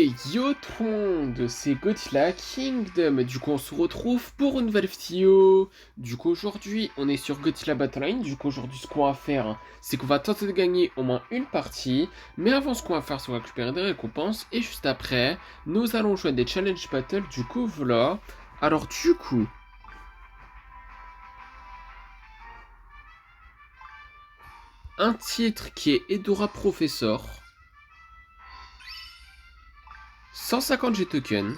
Et yo tout le monde, c'est Godzilla Kingdom. Du coup, on se retrouve pour une nouvelle vidéo. Du coup, aujourd'hui, on est sur Godzilla Battleline. Du coup, aujourd'hui, ce qu'on va faire, c'est qu'on va tenter de gagner au moins une partie. Mais avant, ce qu'on va faire, c'est qu'on va récupérer des récompenses. Et juste après, nous allons jouer à des challenge battles. Du coup, voilà. Alors, du coup, un titre qui est Edora Professor. 150 G-tokens.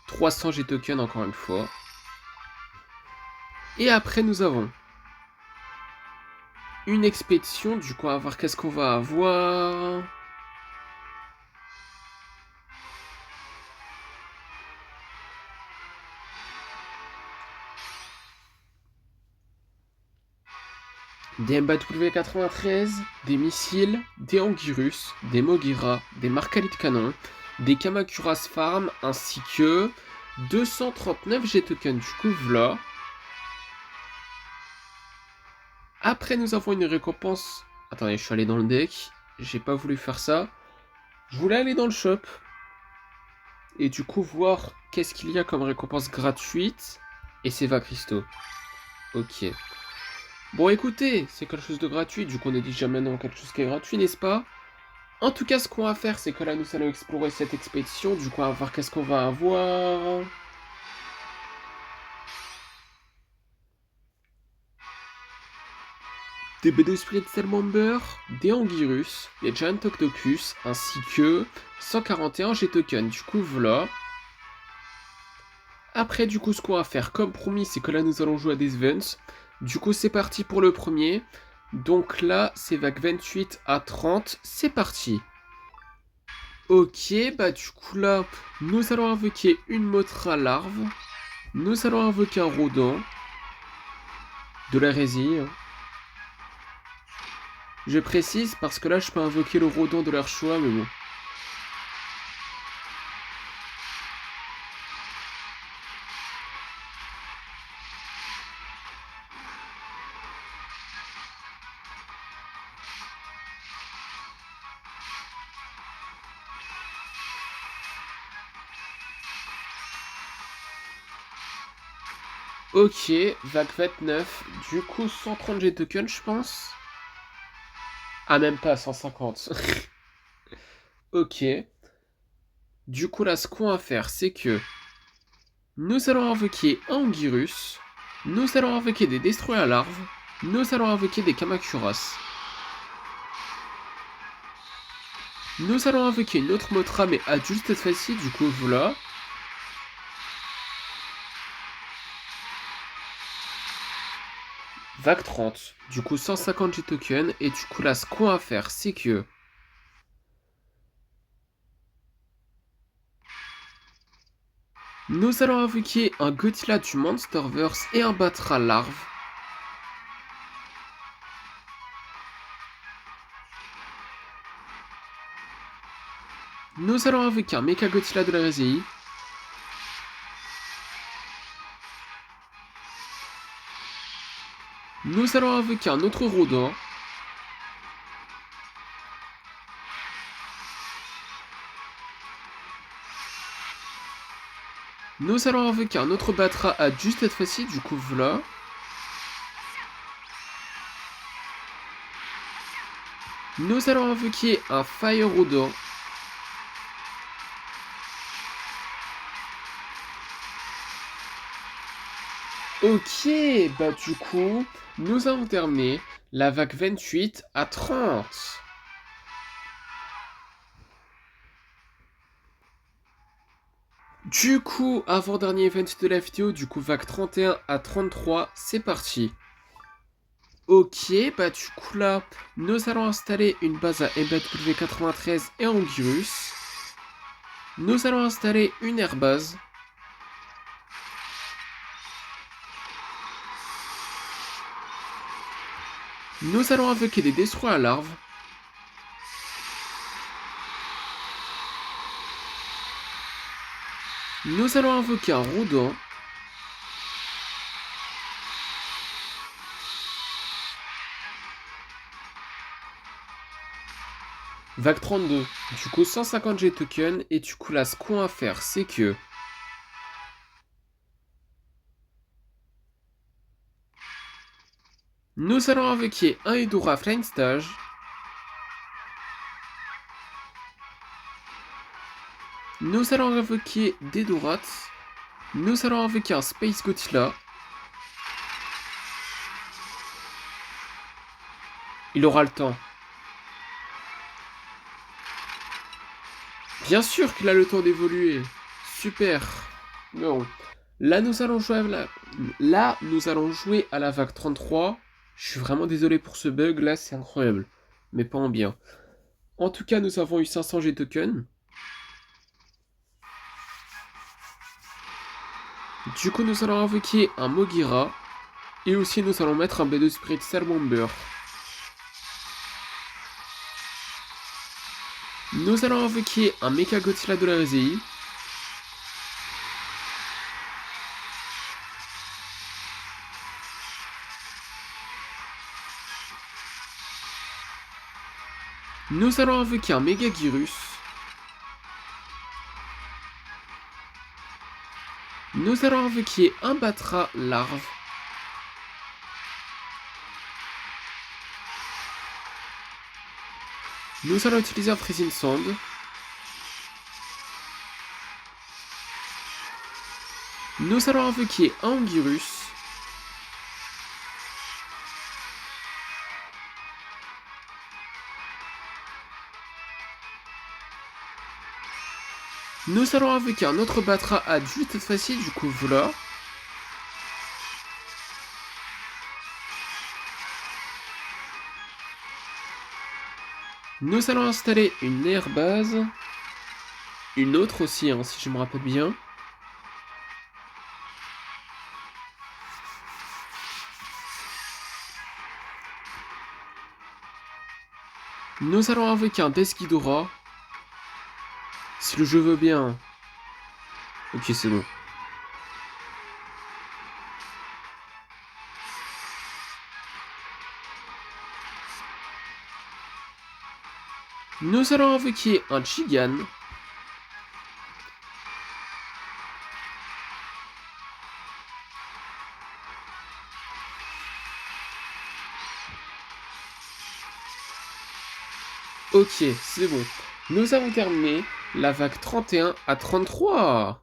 300 G-tokens encore une fois. Et après, nous avons une expédition, du coup, on va voir qu'est-ce qu'on va avoir. Des MBW-93, des missiles, des Anguirus, des Mogira, des Marcali de canon, des Kamakuras Farm, ainsi que 239 G-tokens, du coup, voilà. Après, nous avons une récompense. Attendez, je suis allé dans le deck. J'ai pas voulu faire ça. Je voulais aller dans le shop. Et du coup, voir qu'est-ce qu'il y a comme récompense gratuite. Et c'est Vacristo. Ok. Bon, écoutez, c'est quelque chose de gratuit. Du coup, on est déjà maintenant quelque chose qui est gratuit, n'est-ce pas? En tout cas, ce qu'on va faire, c'est que là, nous allons explorer cette expédition. Du coup, on va voir qu'est-ce qu'on va avoir. Des B2 Spirit Salamandre, des Anguirus, des Giant Octopus, ainsi que 141 G-tokens. Du coup, voilà. Après, du coup, ce qu'on va faire, comme promis, c'est que là, nous allons jouer à des events. Du coup, c'est parti pour le premier. Donc là, c'est vague 28 à 30. C'est parti. Ok, bah du coup là, nous allons invoquer une Mothra larve. Nous allons invoquer un Rodent. De l'hérésie. Je précise parce que là, je peux invoquer le Rodent de leur choix, mais bon. Ok, vague 29. Du coup, 130 G tokens, je pense. Ah, même pas, 150. Ok. Du coup, là, ce qu'on va faire, c'est que nous allons invoquer un Anguirus. Nous allons invoquer des Destroyers larves. Nous allons invoquer des Kamakuras. Nous allons invoquer une autre Mothra, mais adulte cette fois-ci, du coup, voilà. Vague 30. Du coup, 150 G-tokens. Et du coup, là, ce qu'on va faire, c'est que nous allons invoquer un Godzilla du Monsterverse et un Batra larve. Nous allons invoquer un Mecha Godzilla de la RSI. Nous allons invoquer un autre Rodin. Nous allons invoquer un autre Batra à juste cette fois-ci, du coup voilà. Nous allons invoquer un Fire Rodin. Ok, bah du coup, nous avons terminé la vague 28 à 30. Du coup, avant-dernier event de la vidéo, du coup vague 31 à 33, c'est parti. Ok, bah du coup là, nous allons installer une base à MBW93 et Anguirus. Nous allons installer une airbase. Nous allons invoquer des destroyers à larves. Nous allons invoquer un Rodin. Vague 32. Du coup, 150 G tokens. Et du coup, là, ce qu'on va faire, c'est que... nous allons invoquer un Eudora Flying Stage. Nous allons invoquer des Dorats. Nous allons invoquer un Space Godzilla. Il aura le temps. Bien sûr qu'il a le temps d'évoluer. Super. Bon. Là, nous allons jouer à la vague 33. Je suis vraiment désolé pour ce bug. Là, c'est incroyable. Mais pas en bien. En tout cas, nous avons eu 500 G tokens. Du coup, nous allons invoquer un Mogira. Et aussi, nous allons mettre un B2 Spirit Cell Bomber. Nous allons invoquer un Mecha Godzilla de la RZI. Nous allons invoquer un Mega Gyrus. Nous allons invoquer un Batra larve. Nous allons utiliser un Freezing Sand. Nous allons invoquer un Angirus. Nous allons invoquer un autre Batra adulte facile, du coup voilà. Nous allons installer une air base. Une autre aussi, hein, si je me rappelle bien. Nous allons invoquer un Desghidorah. Si le jeu veut bien. Ok, c'est bon. Nous allons invoquer un Chigan. Ok, c'est bon. Nous avons terminé la vague 31 à 33.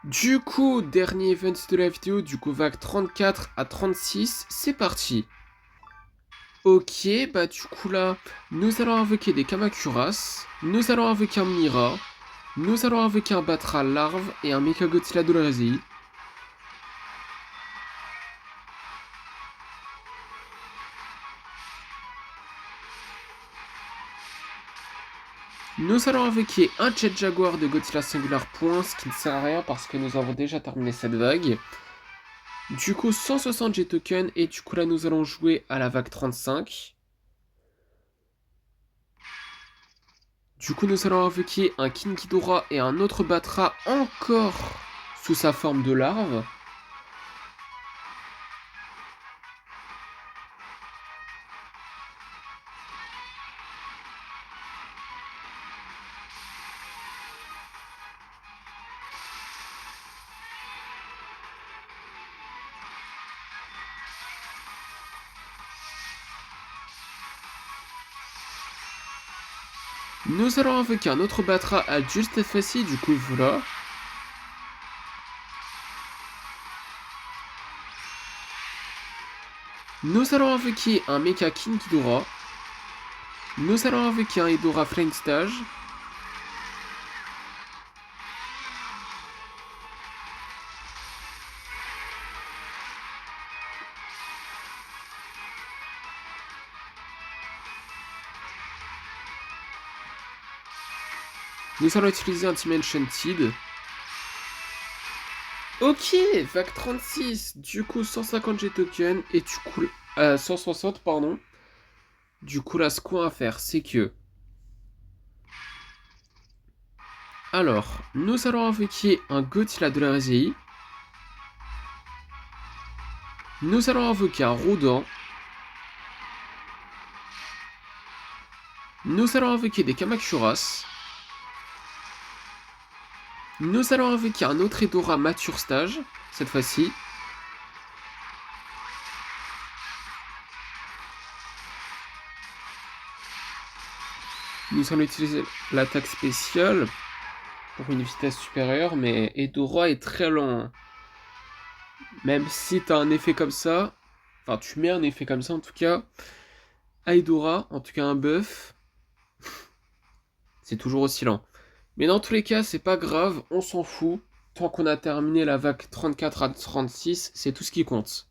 Du coup, dernier event de la vidéo, du coup vague 34 à 36, c'est parti. Ok, bah du coup là, nous allons invoquer des Kamakuras, nous allons invoquer un Mira, nous allons invoquer un Batra larve et un Mecha Godzilla de la RZI. Nous allons invoquer un Jet Jaguar de Godzilla Singular Point, ce qui ne sert à rien parce que nous avons déjà terminé cette vague. Du coup, 160 Jet tokens et du coup là nous allons jouer à la vague 35. Du coup, nous allons invoquer un King Ghidorah et un autre Batra encore sous sa forme de larve. Nous allons invoquer un autre Batra adulte FSI, du coup voilà. Nous allons invoquer un Mecha King Ghidorah. Nous allons invoquer un Eudora Flame Stage. Nous allons utiliser un Dimension Seed. Ok, vague 36, du coup 150 G tokens et du coup 160 pardon. Du coup là ce qu'on va faire c'est que alors nous allons invoquer un Godzilla de la RZI. Nous allons invoquer un Rodin. Nous allons invoquer des Kamakuras. Nous allons invoquer un autre Edora mature stage, cette fois-ci. Nous allons utiliser l'attaque spéciale pour une vitesse supérieure, mais Edora est très lent. Même si tu as un effet comme ça, enfin tu mets un effet comme ça en tout cas, à Edora, en tout cas un buff, c'est toujours aussi lent. Mais dans tous les cas, c'est pas grave, on s'en fout. Tant qu'on a terminé la vague 34 à 36, c'est tout ce qui compte.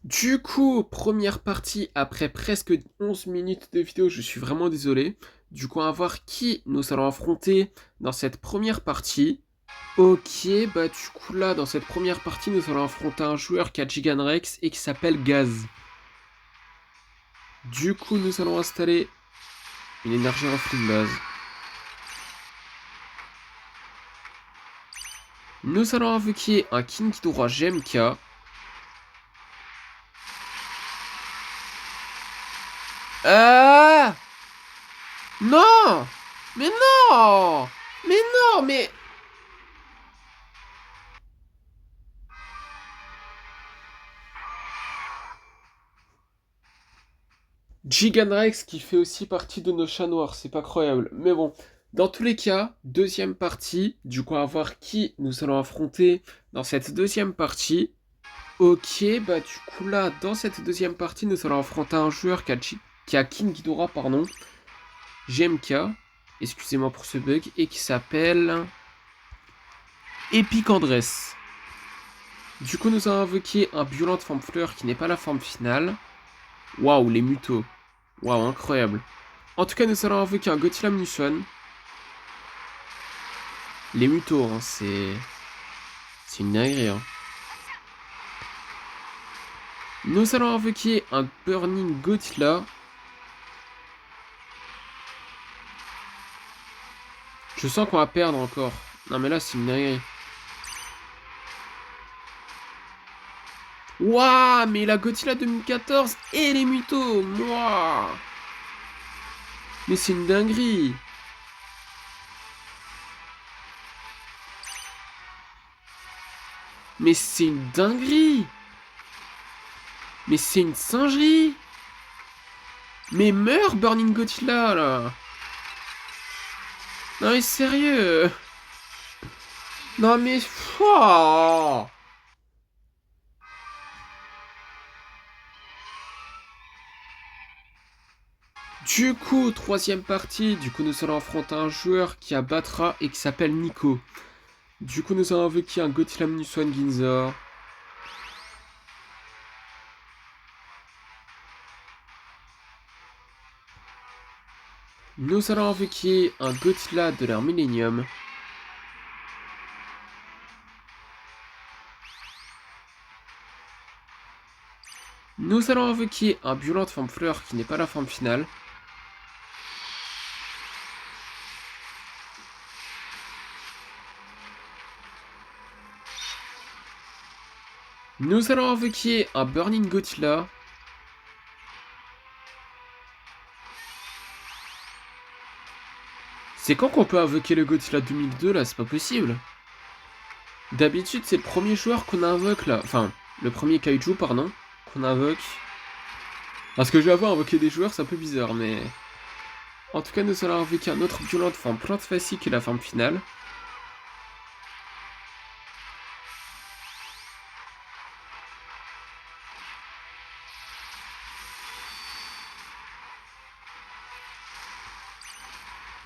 Du coup, première partie, après presque 11 minutes de vidéo, je suis vraiment désolé. Du coup, on va voir qui nous allons affronter dans cette première partie. Ok, bah du coup là, dans cette première partie, nous allons affronter un joueur qui a Giganrex et qui s'appelle Gaz. Du coup, nous allons installer une énergie reflux de base. Nous allons invoquer un King Ghidorah GMK. Ah Non Mais non Mais non Mais... Giganrex qui fait aussi partie de nos chats noirs, c'est pas croyable. Mais bon, dans tous les cas, deuxième partie. Du coup, on va voir qui nous allons affronter dans cette deuxième partie. Ok, bah du coup là, dans cette deuxième partie, nous allons affronter un joueur qui a King Ghidorah, pardon, GMK, excusez-moi pour ce bug, et qui s'appelle Epic Andress. Du coup, nous allons invoquer un Violent Forme Fleur qui n'est pas la forme finale. Waouh, les mutos. Waouh, incroyable. En tout cas, nous allons invoquer un Gothila Munition. Les mutos, hein, c'est une dinguerie. Hein. Nous allons invoquer un Burning Gothila. Je sens qu'on va perdre encore. Non mais là c'est une dinguerie. Waouh, mais la Godzilla 2014 et les mutos. Waouh. Mais c'est une dinguerie. Mais c'est une dinguerie. Mais c'est une singerie. Mais meurs Burning Godzilla là. Non mais sérieux. Non mais... Oh. Du coup, troisième partie, du coup nous allons affronter un joueur qui a Batra et qui s'appelle Nico. Du coup nous allons invoquer un Gothila Munition Ginza. Nous allons invoquer un Godzilla de l'ère Millennium. Nous allons invoquer un Violent Forme Fleur qui n'est pas la forme finale. Nous allons invoquer un Burning Godzilla. C'est quand qu'on peut invoquer le Godzilla 2002 là? C'est pas possible. D'habitude c'est le premier joueur qu'on invoque là. Enfin, le premier kaiju pardon, qu'on invoque. Parce que je vais avoir invoqué des joueurs, c'est un peu bizarre mais... En tout cas nous allons invoquer un autre violent de forme plante facile qui est la forme finale.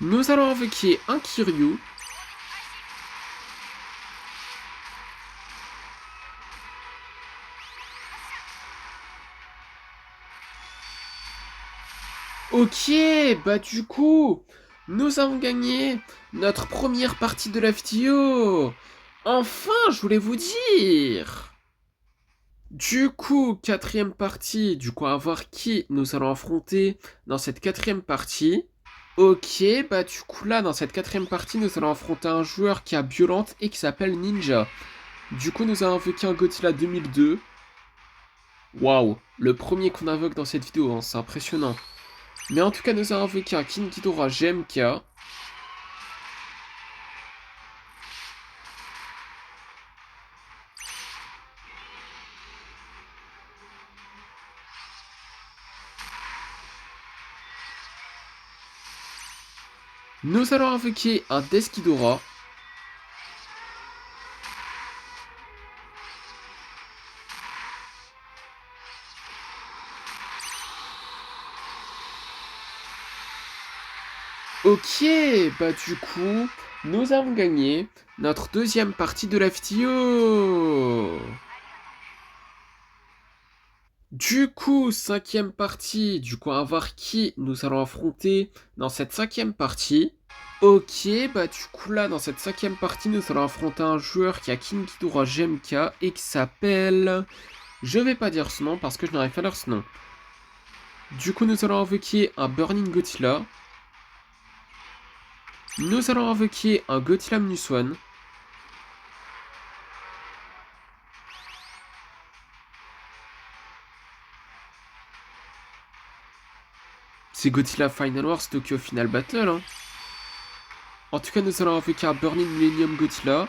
Nous allons invoquer un Kiryu. Ok, bah du coup, nous avons gagné notre première partie de la vidéo. Enfin, je voulais vous dire. Du coup, quatrième partie, du coup, à voir qui nous allons affronter dans cette quatrième partie. Ok, bah du coup là, dans cette quatrième partie, nous allons affronter un joueur qui a Violente et qui s'appelle Ninja. Du coup, nous allons invoquer un Godzilla 2002. Waouh, le premier qu'on invoque dans cette vidéo, hein, c'est impressionnant. Mais en tout cas, nous avons invoqué un King Ghidorah GMK. Nous allons invoquer un Death Ghidorah. Ok, bah du coup, nous avons gagné notre deuxième partie de la vidéo. Du coup, cinquième partie, du coup, on va voir qui nous allons affronter dans cette cinquième partie. Ok, bah du coup là, dans cette cinquième partie, nous allons affronter un joueur qui a King Ghidorah GMK et qui s'appelle... Je vais pas dire ce nom parce que je n'arrive pas à lire ce nom. Du coup, nous allons invoquer un Burning Godzilla. Nous allons invoquer un Godzilla Minus One. C'est Godzilla Final Wars Tokyo Final Battle, hein. En tout cas, nous allons invoquer un Burning Millennium Godzilla.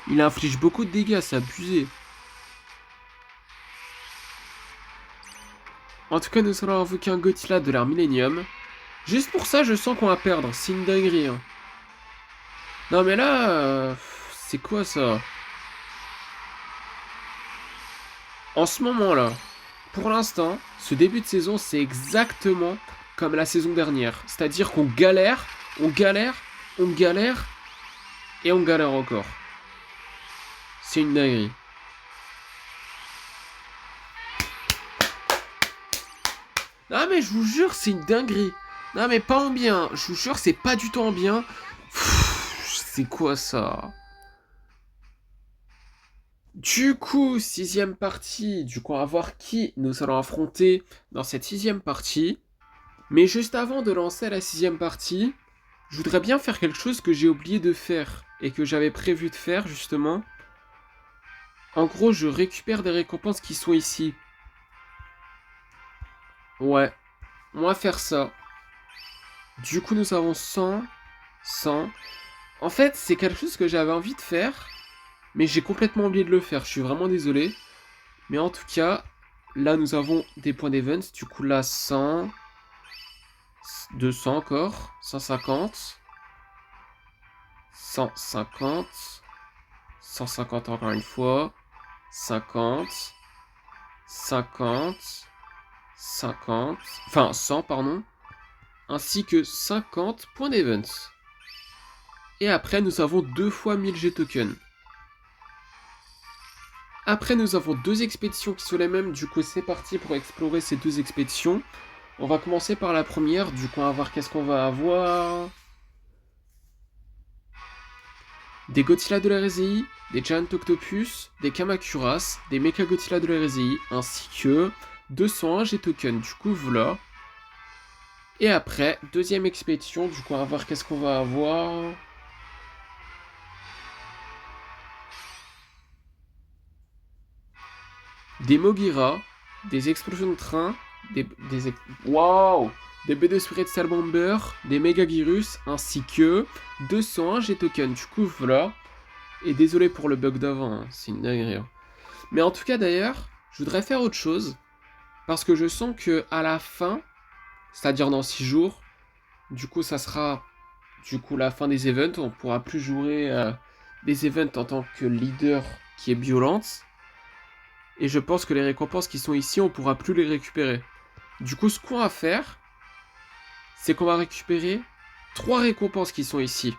Il inflige beaucoup de dégâts, c'est abusé. En tout cas, nous allons invoquer un Godzilla de l'ère Millennium. Juste pour ça, je sens qu'on va perdre. C'est une dinguerie, hein. Non mais là... c'est quoi ça? En ce moment-là, pour l'instant, ce début de saison, c'est exactement comme la saison dernière. C'est-à-dire qu'on galère, on galère, on galère, et on galère encore. C'est une dinguerie. Non mais je vous jure, c'est une dinguerie. Non mais pas en bien. Je vous jure, c'est pas du tout en bien. C'est quoi ça? Du coup, sixième partie. Du coup, on va voir qui nous allons affronter dans cette sixième partie. Mais juste avant de lancer la sixième partie, je voudrais bien faire quelque chose que j'ai oublié de faire et que j'avais prévu de faire justement. En gros, je récupère des récompenses qui sont ici. Ouais, on va faire ça. Du coup, nous avons 100, 100. En fait, c'est quelque chose que j'avais envie de faire, mais j'ai complètement oublié de le faire. Je suis vraiment désolé. Mais en tout cas, là, nous avons des points d'events. Du coup, là, 100, 200 encore, 150, 150, 150 encore une fois, 50, 50, 50, enfin 100 pardon, ainsi que 50 points d'events. Et après nous avons 2 fois 1000 G-tokens. Après nous avons 2 expéditions qui sont les mêmes, du coup c'est parti pour explorer ces 2 expéditions. On va commencer par la première, du coup on va voir qu'est-ce qu'on va avoir. Des Godzilla de la RSI, des Giant Octopus, des Kamacuras, des Mecha Godzilla de la RSI, ainsi que 201 G-tokens, du coup voilà. Et après, deuxième expédition, du coup on va voir qu'est-ce qu'on va avoir. Des Mogira, des explosions de train, Waouh, des B2 Spirit Steel Bomber, des Megagirus, ainsi que 201 G-tokens, du coup voilà. Et désolé pour le bug d'avant, hein, c'est une dinguerie. Hein. Mais en tout cas d'ailleurs, je voudrais faire autre chose. Parce que je sens que à la fin, c'est-à-dire dans 6 jours, du coup ça sera du coup la fin des events. On pourra plus jouer des events en tant que leader qui est violente. Et je pense que les récompenses qui sont ici, on pourra plus les récupérer. Du coup, ce qu'on va faire, c'est qu'on va récupérer 3 récompenses qui sont ici.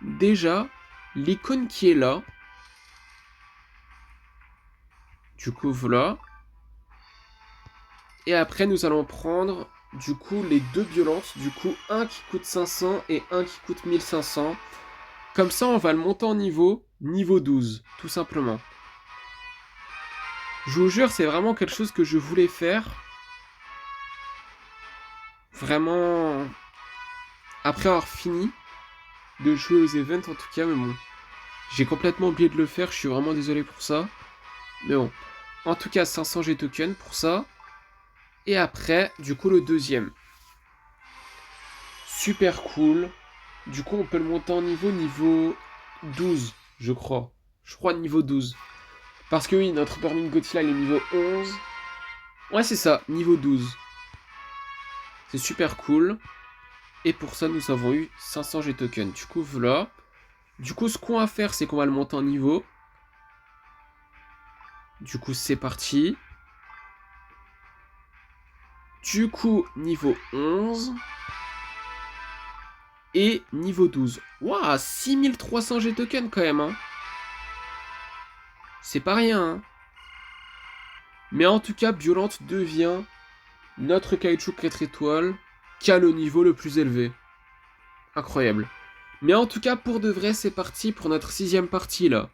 Déjà, l'icône qui est là. Du coup, voilà. Et après, nous allons prendre, du coup, les 2 violentes. Du coup, un qui coûte 500 et un qui coûte 1500. Comme ça, on va le monter en niveau 12, tout simplement. Je vous jure, c'est vraiment quelque chose que je voulais faire. Vraiment, après avoir fini de jouer aux events, en tout cas, mais bon. J'ai complètement oublié de le faire, je suis vraiment désolé pour ça. Mais bon. En tout cas, 500 G-tokens pour ça. Et après, du coup, le deuxième. Super cool. Du coup, on peut le monter en niveau 12, je crois. Je crois niveau 12. Parce que oui, notre Burning Godzilla, il est niveau 11. Ouais, c'est ça, niveau 12. C'est super cool. Et pour ça, nous avons eu 500 G-tokens. Du coup, voilà. Du coup, ce qu'on va faire, c'est qu'on va le monter en niveau. Du coup, c'est parti. Du coup, niveau 11. Et niveau 12. Waouh, 6300 G-tokens quand même, hein. C'est pas rien, hein. Mais en tout cas, Biolante devient notre caoutchouc 4 étoiles qui a le niveau le plus élevé. Incroyable. Mais en tout cas, pour de vrai, c'est parti pour notre 6ème partie, là.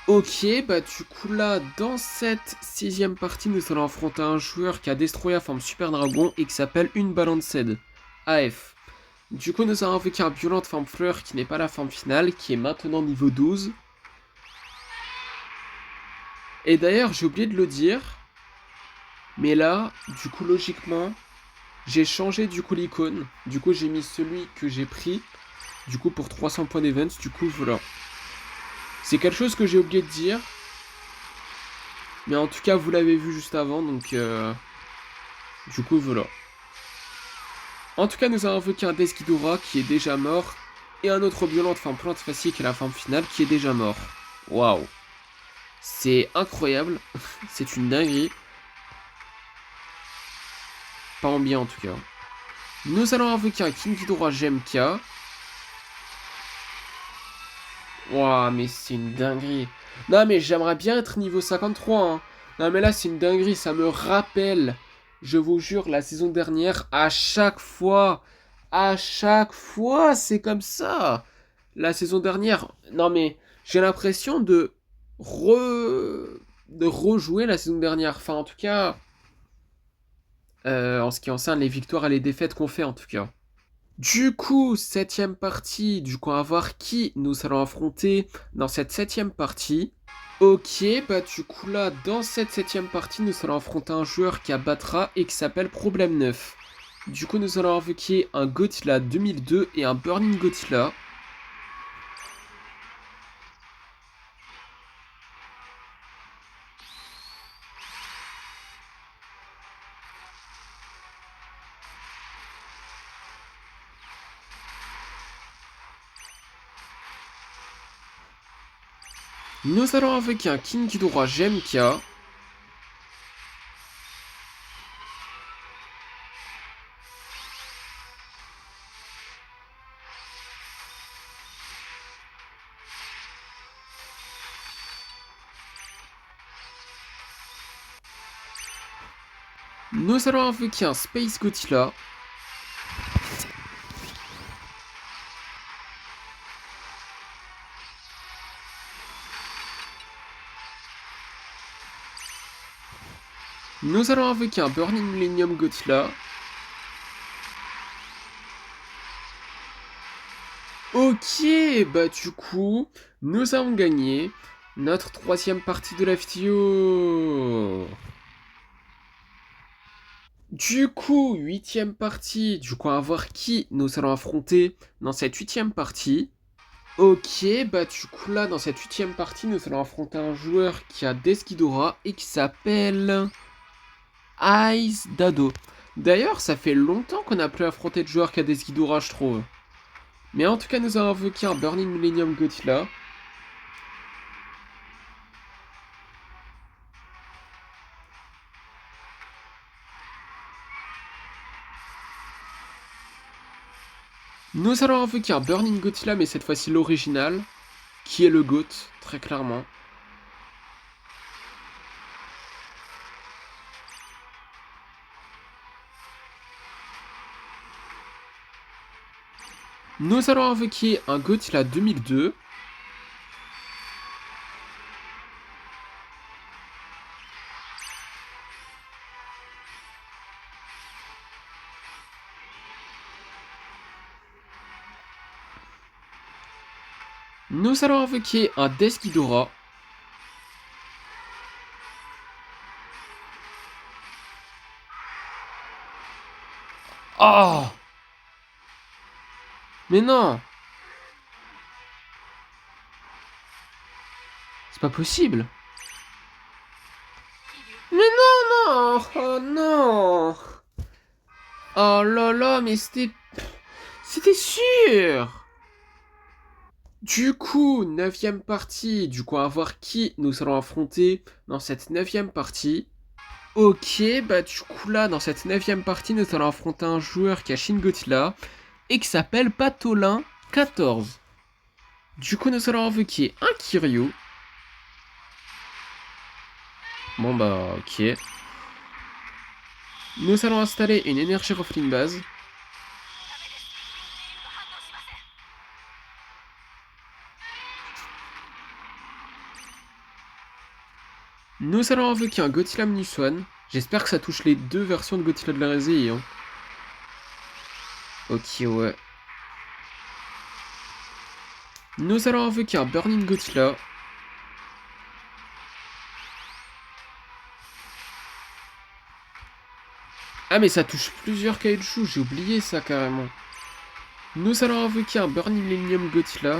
Ok, bah du coup là, dans cette 6ème partie, nous allons affronter un joueur qui a destroyé la forme Super Dragon et qui s'appelle Unbalanced AF. Du coup, nous allons invoquer un Violente forme Fleur qui n'est pas la forme finale, qui est maintenant niveau 12. Et d'ailleurs, j'ai oublié de le dire, mais là, du coup, logiquement, j'ai changé du coup l'icône. Du coup, j'ai mis celui que j'ai pris, du coup, pour 300 points d'events. Du coup, voilà. C'est quelque chose que j'ai oublié de dire. Mais en tout cas, vous l'avez vu juste avant, donc du coup, voilà. En tout cas, nous avons invoqué un Desghidorah qui est déjà mort, et un autre violent, enfin plante facile qui est la forme finale, qui est déjà mort. Waouh. C'est incroyable, c'est une dinguerie. Pas en bien en tout cas. Nous allons invoquer un King Ghidorah GMK. Waouh, mais c'est une dinguerie. Non, mais j'aimerais bien être niveau 53. Hein. Non, mais là, c'est une dinguerie. Ça me rappelle, je vous jure, la saison dernière, à chaque fois, c'est comme ça. La saison dernière, non, mais j'ai l'impression de rejouer la saison dernière. Enfin, en tout cas, en ce qui concerne les victoires et les défaites qu'on fait, en tout cas. Du coup, 7ème partie, du coup, on va voir qui nous allons affronter dans cette 7ème partie. Ok, bah du coup là, dans cette 7ème partie, nous allons affronter un joueur qui abattra et qui s'appelle Problème 9. Du coup, nous allons invoquer un Godzilla 2002 et un Burning Godzilla. Nous allons invoquer un King Ghidorah GMK. Nous allons invoquer un Space Godzilla. Nous allons invoquer un Burning Millennium Godzilla. Ok, bah du coup, nous avons gagné notre 3ème partie de la vidéo. Du coup, 8ème partie, du coup, on va voir qui nous allons affronter dans cette 8ème partie. Ok, bah du coup là, dans cette 8ème partie, nous allons affronter un joueur qui a Desghidorah et qui s'appelle Ice Dado. D'ailleurs, ça fait longtemps qu'on n'a plus affronté de joueur qui a Desghidorah, je trouve. Mais en tout cas, nous avons invoqué un Burning Millennium Godzilla. Nous allons invoquer un Burning Godzilla, mais cette fois-ci l'original, qui est le GOAT, très clairement. Nous allons invoquer un Godzilla 2002. Nous allons invoquer un Death Ghidorah. Oh! Mais non! C'est pas possible! Mais non, non! Oh non! Oh là là, mais c'était... C'était sûr! Du coup, 9ème partie. Du coup, on va voir qui nous allons affronter dans cette 9ème partie. Ok, bah du coup là, dans cette 9ème partie, nous allons affronter un joueur qui a Shin Godzilla et qui s'appelle Patolin 14. Du coup, nous allons invoquer un Kiryu. Bon bah, ok. Nous allons installer une énergie Ruffling base. Nous allons invoquer un Godzilla Minus One. J'espère que ça touche les deux versions de Godzilla de la Résille. Hein. Ok, ouais. Nous allons invoquer un Burning Godzilla. Ah mais ça touche plusieurs kaiju, j'ai oublié ça carrément. Nous allons invoquer un Burning Millennium Godzilla.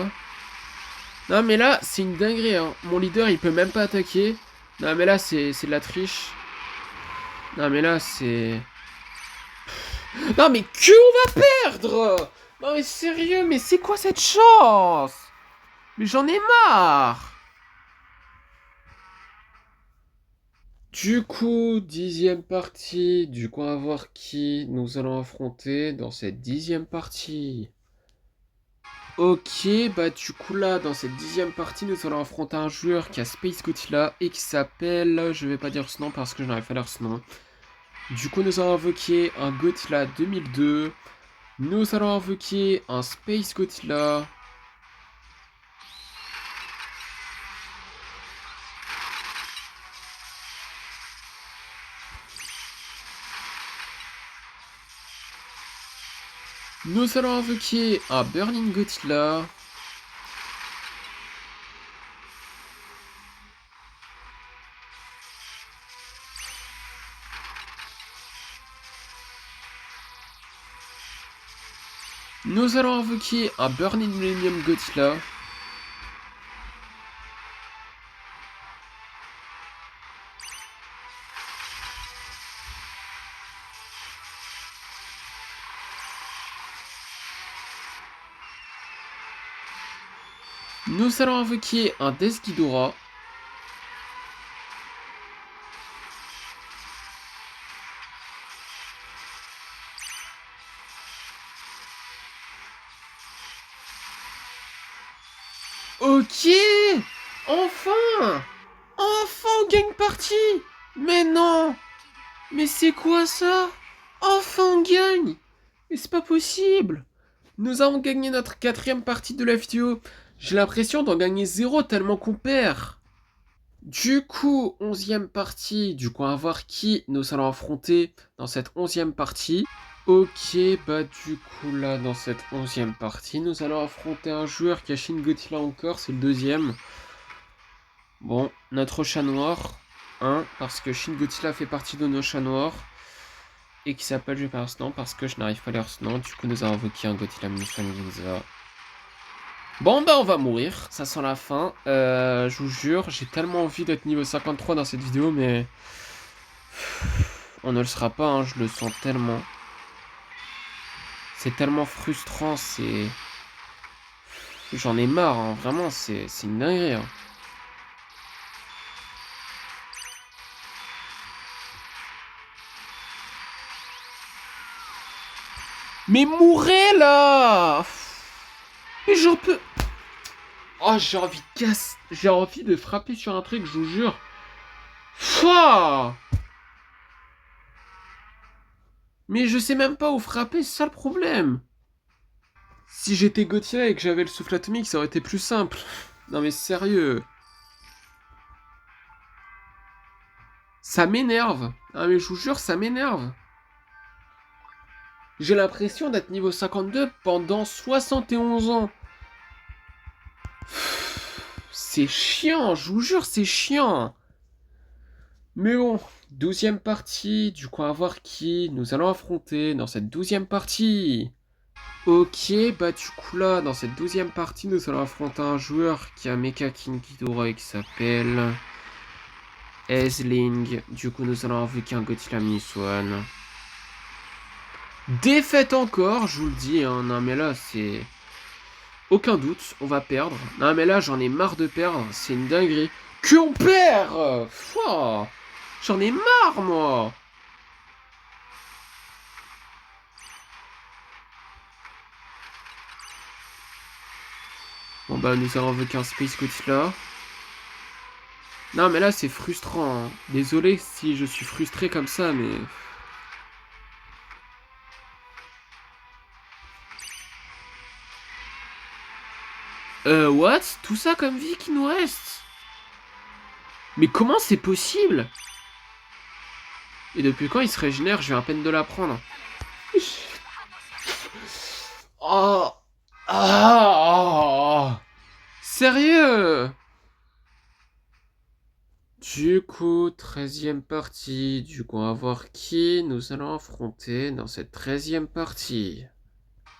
Non mais là, c'est une dinguerie, hein. Mon leader, il peut même pas attaquer. Non mais là, c'est de la triche. Non mais là, c'est... Non mais que on va perdre! Non mais sérieux, mais c'est quoi cette chance? Mais j'en ai marre! Du coup, 10ème partie. Du coup, on va voir qui nous allons affronter dans cette 10ème partie. Ok, bah du coup là, dans cette 10ème partie, nous allons affronter un joueur qui a Space Godzilla et qui s'appelle... Je vais pas dire ce nom parce que je n'arrive pas à lire ce nom. Du coup, nous allons invoquer un Godzilla 2002. Nous allons invoquer un Space Godzilla. Nous allons invoquer un Burning Godzilla. Nous allons invoquer un Burning Millennium Godzilla. Nous allons invoquer un Death Ghidorah. Ok! Enfin! Enfin on gagne partie! Mais non! Mais c'est quoi ça? Enfin on gagne! Mais c'est pas possible! Nous avons gagné notre 4ème partie de la vidéo. J'ai l'impression d'en gagner 0 tellement qu'on perd. Du coup, 11ème partie. Du coup, on va voir qui nous allons affronter dans cette 11ème partie. Ok, bah du coup là, dans cette 11ème partie, nous allons affronter un joueur qui a Shin Godzilla encore, c'est le 2ème. Bon, notre chat noir, hein, parce que Shin Godzilla fait partie de nos chats noirs. Et qui s'appelle, je vais pas ce nom parce que je n'arrive pas à lire ce nom. Du coup, nous avons invoqué un Godzilla Mission Ginza. Bon, bah, on va mourir. Ça sent la fin. Je vous jure, j'ai tellement envie d'être niveau 53 dans cette vidéo, mais... On ne le sera pas, hein, je le sens tellement. C'est tellement frustrant, c'est... J'en ai marre, hein, vraiment, c'est une dinguerie. Hein. Mais mourrez là! Mais j'en peux... Oh, j'ai envie de casser... J'ai envie de frapper sur un truc, je vous jure. Fouah! Mais je sais même pas où frapper, c'est ça le problème. Si j'étais Godzilla et que j'avais le souffle atomique, ça aurait été plus simple. Non mais sérieux. Ça m'énerve. Ah mais je vous jure, ça m'énerve. J'ai l'impression d'être niveau 52 pendant 71 ans. C'est chiant, je vous jure, c'est chiant. Mais bon, 12e partie, du coup, à voir qui nous allons affronter dans cette 12e partie. Ok, bah du coup là, dans cette 12e partie, nous allons affronter un joueur qui a Mecha King Ghidorah et qui s'appelle Aisling. Du coup, nous allons invoquer un Godzilla Mini-Swan. Défaite encore, je vous le dis, hein. Non mais là, c'est... Aucun doute, on va perdre. Non mais là, j'en ai marre de perdre, c'est une dinguerie. Que on perd! Pouah, j'en ai marre, moi! Bon bah, nous allons invoquer un Space Godzilla. Non mais là, c'est frustrant, hein. Désolé si je suis frustré comme ça, mais... What? Tout ça comme vie qui nous reste? Mais comment c'est possible? Et depuis quand il se régénère? Je viens à peine de l'apprendre. Oh. Ah. Sérieux? Du coup, 13e partie. Du coup, on va voir qui nous allons affronter dans cette 13e partie.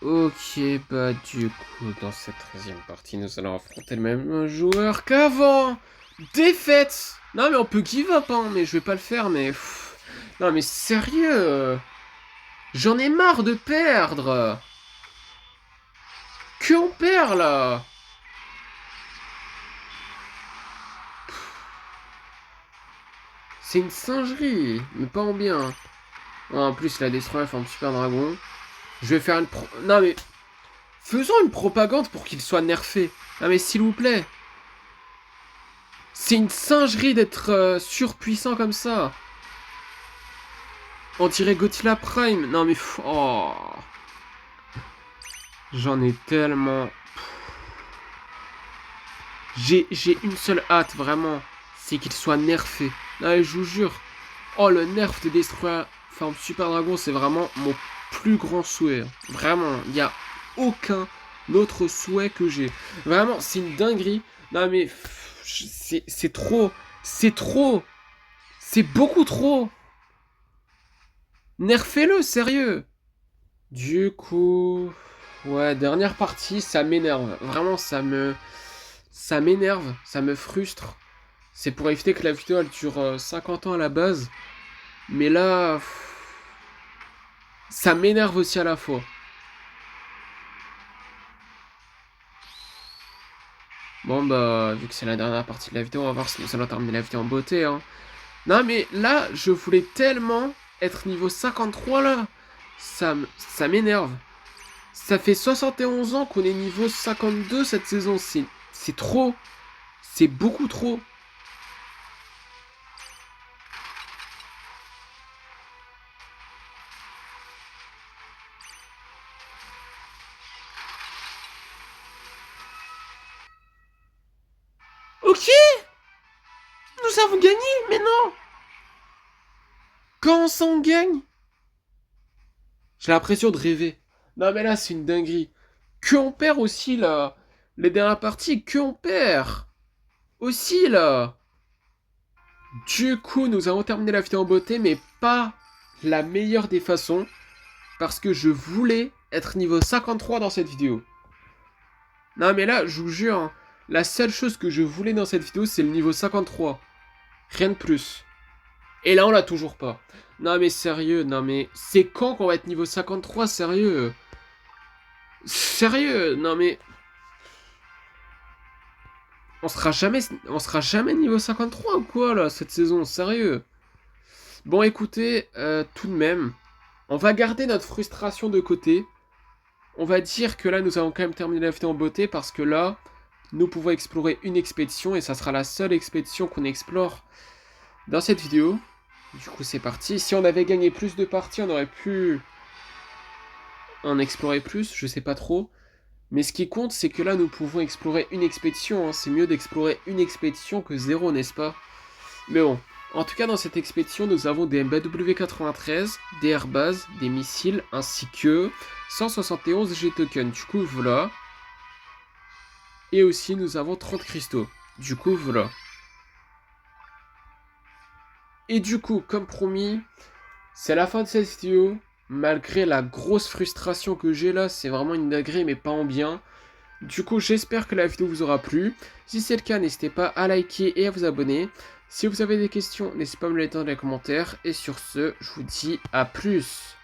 Ok, bah du coup, dans cette 13e partie, nous allons affronter le même joueur qu'avant. Défaite. Non mais on peut give up, hein, mais je vais pas le faire, mais... pff. Non mais sérieux. J'en ai marre de perdre. Que on perd là? C'est une singerie, mais pas en bien. En plus, la Destroyer forme Super Dragon. Je vais faire une Non mais... Faisons une propagande pour qu'il soit nerfé. Non mais s'il vous plaît. C'est une singerie d'être surpuissant comme ça. On dirait Godzilla Prime. Non mais... Oh. J'en ai tellement... J'ai une seule hâte, vraiment. C'est qu'il soit nerfé. Non mais je vous jure. Oh, le nerf de Destroyer forme Super Dragon, c'est vraiment mon plus grand souhait. Vraiment, il n'y a aucun autre souhait que j'ai. Vraiment, c'est une dinguerie. Non mais... C'est trop. C'est trop. C'est beaucoup trop. Nerfez-le, sérieux. Du coup... Ouais, dernière partie, ça m'énerve. Vraiment, ça m'énerve, ça me frustre. C'est pour éviter que la vidéo, elle dure 50 ans à la base. Mais là... Ça m'énerve aussi à la fois. Bon bah, vu que c'est la dernière partie de la vidéo, on va voir si nous allons terminer la vidéo en beauté, hein. Non mais là, je voulais tellement être niveau 53 là. Ça m'énerve. Ça fait 71 ans qu'on est niveau 52 cette saison. C'est trop. C'est beaucoup trop. Ok, nous avons gagné, mais non. Quand ça on gagne? J'ai l'impression de rêver. Non mais là, c'est une dinguerie. Que on perd aussi là. Les dernières parties, que on perd. Aussi là. Du coup, nous avons terminé la vidéo en beauté, mais pas la meilleure des façons. Parce que je voulais être niveau 53 dans cette vidéo. Non mais là, je vous jure, hein, la seule chose que je voulais dans cette vidéo, c'est le niveau 53. Rien de plus. Et là, on l'a toujours pas. Non mais sérieux, non mais... C'est quand qu'on va être niveau 53, sérieux? Sérieux, non mais... On sera jamais niveau 53 ou quoi, là, cette saison? Sérieux? Bon, écoutez, tout de même, on va garder notre frustration de côté. On va dire que là, nous avons quand même terminé la vidéo en beauté parce que là, nous pouvons explorer une expédition et ça sera la seule expédition qu'on explore dans cette vidéo. Du coup, c'est parti. Si on avait gagné plus de parties, on aurait pu en explorer plus, je sais pas trop. Mais ce qui compte, c'est que là, nous pouvons explorer une expédition, hein. C'est mieux d'explorer une expédition que zéro, n'est-ce pas? Mais bon, en tout cas, dans cette expédition, nous avons des MBW-93, des airbases, des missiles, ainsi que 171 G-tokens. Du coup, voilà. Et aussi, nous avons 30 cristaux. Du coup, voilà. Et du coup, comme promis, c'est la fin de cette vidéo. Malgré la grosse frustration que j'ai là, c'est vraiment une dinguerie, mais pas en bien. Du coup, j'espère que la vidéo vous aura plu. Si c'est le cas, n'hésitez pas à liker et à vous abonner. Si vous avez des questions, n'hésitez pas à me les mettre dans les commentaires. Et sur ce, je vous dis à plus.